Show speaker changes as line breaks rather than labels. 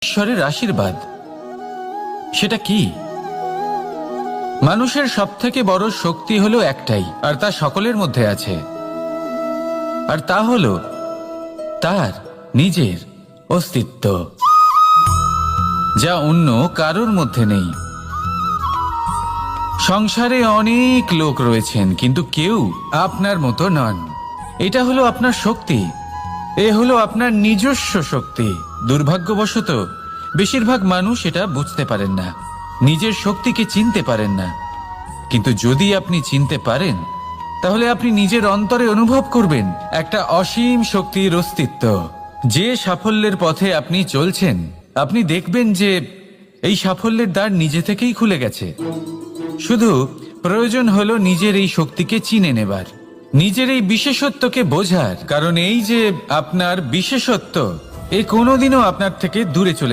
ঈশ্বরের আশীর্বাদ সেটা কি? মানুষের সবথেকে বড় শক্তি হলো একটাই, আর তা সকলের মধ্যে আছে, আর তা হলো তার নিজের অস্তিত্ব, যা অন্য কারোর মধ্যে নেই। সংসারে অনেক লোক রয়েছেন, কিন্তু কেউ আপনার মতো নন। এটা হলো আপনার শক্তি, এ হলো আপনার নিজস্ব শক্তি। দুর্ভাগ্যবশত বেশিরভাগ মানুষ এটা বুঝতে পারেন না, নিজের শক্তিকে চিনতে পারেন না। কিন্তু যদি আপনি চিনতে পারেন, তাহলে আপনি নিজের অন্তরে অনুভব করবেন একটা অসীম শক্তির অস্তিত্ব। যে সাফল্যের পথে আপনি চলছেন, আপনি দেখবেন যে এই সাফল্যের দ্বার নিজে থেকেই খুলে গেছে। শুধু প্রয়োজন হলো নিজের এই শক্তিকে চিনে নেবার, নিজের এই বিশেষত্বকে বোঝার। কারণ এই যে আপনার বিশেষত্ব, এ কোনোদিনও আপনার থেকে দূরে চলে